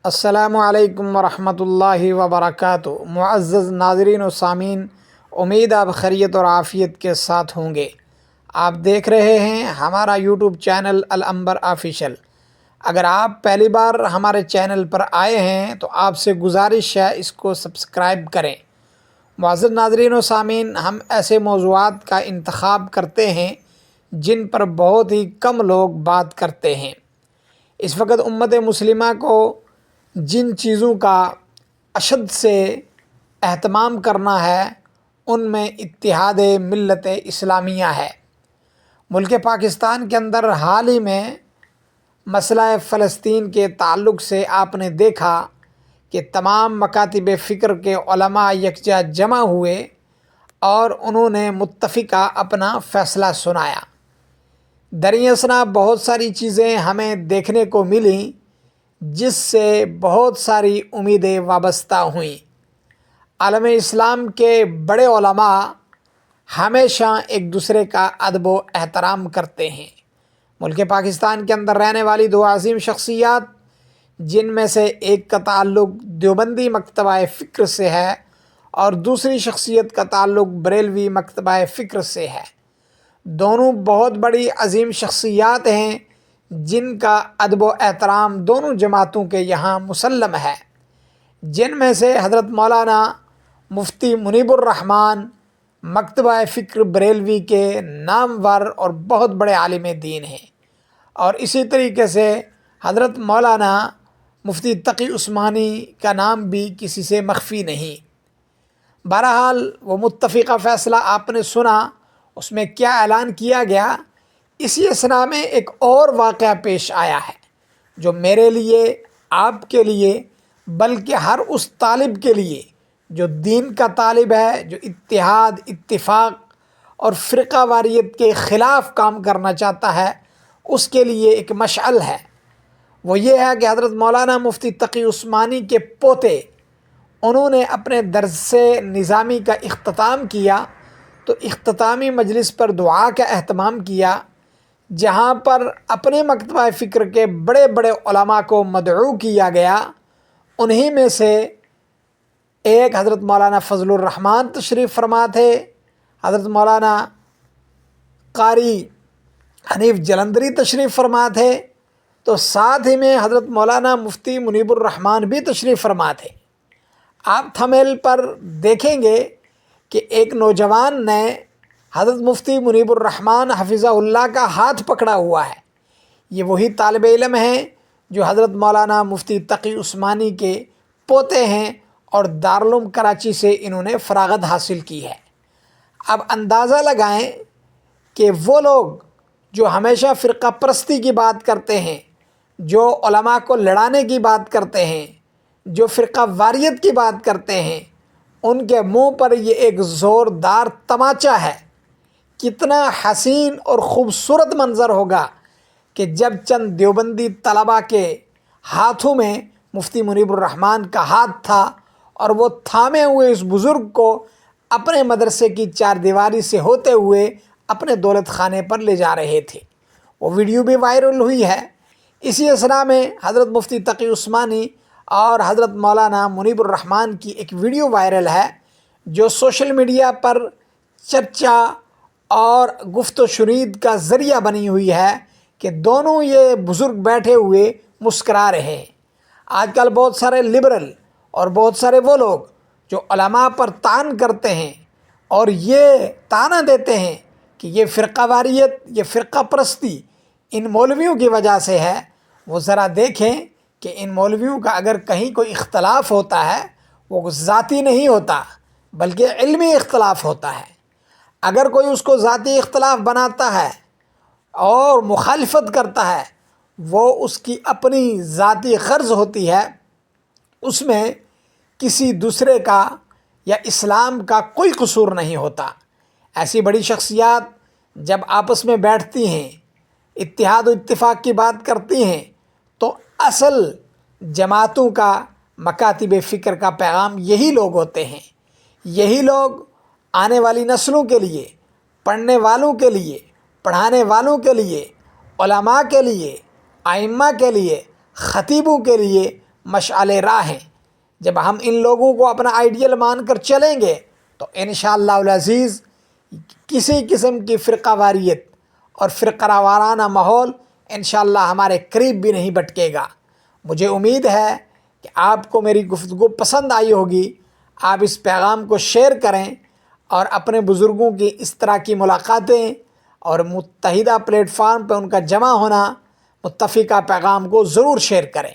السلام علیکم ورحمۃ اللہ وبرکاتہ۔ معزز ناظرین و سامعین، امید آپ خیریت اور عافیت کے ساتھ ہوں گے۔ آپ دیکھ رہے ہیں ہمارا یوٹیوب چینل الانبر آفیشل۔ اگر آپ پہلی بار ہمارے چینل پر آئے ہیں تو آپ سے گزارش ہے اس کو سبسکرائب کریں۔ معزز ناظرین و سامعین، ہم ایسے موضوعات کا انتخاب کرتے ہیں جن پر بہت ہی کم لوگ بات کرتے ہیں۔ اس وقت امت مسلمہ کو جن چیزوں کا اشد سے اہتمام کرنا ہے ان میں اتحاد ملت اسلامیہ ہے۔ ملک پاکستان کے اندر حال ہی میں مسئلہ فلسطین کے تعلق سے آپ نے دیکھا کہ تمام مکاتب فکر کے علماء یکجا جمع ہوئے اور انہوں نے متفقہ اپنا فیصلہ سنایا۔ دریں اثنا بہت ساری چیزیں ہمیں دیکھنے کو ملیں جس سے بہت ساری امیدیں وابستہ ہوئیں۔ عالم اسلام کے بڑے علماء ہمیشہ ایک دوسرے کا ادب و احترام کرتے ہیں۔ ملک پاکستان کے اندر رہنے والی دو عظیم شخصیات جن میں سے ایک کا تعلق دیوبندی مکتبہ فکر سے ہے اور دوسری شخصیت کا تعلق بریلوی مکتبہ فکر سے ہے، دونوں بہت بڑی عظیم شخصیات ہیں جن کا ادب و احترام دونوں جماعتوں کے یہاں مسلم ہے، جن میں سے حضرت مولانا مفتی منیب الرحمن مکتبہ فکر بریلوی کے نامور اور بہت بڑے عالم دین ہیں، اور اسی طریقے سے حضرت مولانا مفتی تقی عثمانی کا نام بھی کسی سے مخفی نہیں۔ بہرحال وہ متفقہ فیصلہ آپ نے سنا، اس میں کیا اعلان کیا گیا؟ اسی اثنا میں ایک اور واقعہ پیش آیا ہے جو میرے لیے، آپ کے لیے، بلکہ ہر اس طالب کے لیے جو دین کا طالب ہے، جو اتحاد، اتفاق اور فرقہ واریت کے خلاف کام کرنا چاہتا ہے، اس کے لیے ایک مشعل ہے۔ وہ یہ ہے کہ حضرت مولانا مفتی تقی عثمانی کے پوتے انہوں نے اپنے درس نظامی کا اختتام کیا، تو اختتامی مجلس پر دعا کا اہتمام کیا، جہاں پر اپنے مکتبہ فکر کے بڑے بڑے علماء کو مدعو کیا گیا۔ انہی میں سے ایک حضرت مولانا فضل الرحمن تشریف فرما تھے، حضرت مولانا قاری حنیف جلندری تشریف فرما تھے، تو ساتھ ہی میں حضرت مولانا مفتی منیب الرحمن بھی تشریف فرما تھے۔ آپ تھمبنیل پر دیکھیں گے کہ ایک نوجوان نے حضرت مفتی منیب الرحمن حفظہ اللہ کا ہاتھ پکڑا ہوا ہے۔ یہ وہی طالب علم ہیں جو حضرت مولانا مفتی تقی عثمانی کے پوتے ہیں اور دارالعلوم کراچی سے انہوں نے فراغت حاصل کی ہے۔ اب اندازہ لگائیں کہ وہ لوگ جو ہمیشہ فرقہ پرستی کی بات کرتے ہیں، جو علماء کو لڑانے کی بات کرتے ہیں، جو فرقہ واریت کی بات کرتے ہیں، ان کے منہ پر یہ ایک زوردار تماچا ہے۔ کتنا حسین اور خوبصورت منظر ہوگا کہ جب چند دیوبندی طلباء کے ہاتھوں میں مفتی منیب الرحمن کا ہاتھ تھا اور وہ تھامے ہوئے اس بزرگ کو اپنے مدرسے کی چار دیواری سے ہوتے ہوئے اپنے دولت خانے پر لے جا رہے تھے۔ وہ ویڈیو بھی وائرل ہوئی ہے۔ اسی اثنا میں حضرت مفتی تقی عثمانی اور حضرت مولانا منیب الرحمن کی ایک ویڈیو وائرل ہے جو سوشل میڈیا پر چرچا اور گفت و شنید کا ذریعہ بنی ہوئی ہے کہ دونوں یہ بزرگ بیٹھے ہوئے مسکرا رہے ہیں۔ آج کل بہت سارے لبرل اور بہت سارے وہ لوگ جو علماء پر طعن کرتے ہیں اور یہ طعنہ دیتے ہیں کہ یہ فرقہ واریت، یہ فرقہ پرستی ان مولویوں کی وجہ سے ہے، وہ ذرا دیکھیں کہ ان مولویوں کا اگر کہیں کوئی اختلاف ہوتا ہے وہ ذاتی نہیں ہوتا بلکہ علمی اختلاف ہوتا ہے۔ اگر کوئی اس کو ذاتی اختلاف بناتا ہے اور مخالفت کرتا ہے، وہ اس کی اپنی ذاتی غرض ہوتی ہے، اس میں کسی دوسرے کا یا اسلام کا کوئی قصور نہیں ہوتا۔ ایسی بڑی شخصیات جب آپس میں بیٹھتی ہیں، اتحاد و اتفاق کی بات کرتی ہیں، تو اصل جماعتوں کا، مکاتب فکر کا پیغام یہی لوگ ہوتے ہیں۔ یہی لوگ آنے والی نسلوں کے لیے، پڑھنے والوں کے لیے، پڑھانے والوں کے لیے، علماء کے لیے، ائمہ کے لیے، خطیبوں کے لیے مشعل راہ ہیں۔ جب ہم ان لوگوں کو اپنا آئیڈیل مان کر چلیں گے تو انشاءاللہ العزیز کسی قسم کی فرقہ واریت اور فرقہ وارانہ ماحول انشاءاللہ ہمارے قریب بھی نہیں بٹکے گا۔ مجھے امید ہے کہ آپ کو میری گفتگو پسند آئی ہوگی۔ آپ اس پیغام کو شیئر کریں اور اپنے بزرگوں کی اس طرح کی ملاقاتیں اور متحدہ پلیٹ فارم پہ ان کا جمع ہونا، متفقہ پیغام کو ضرور شیئر کریں۔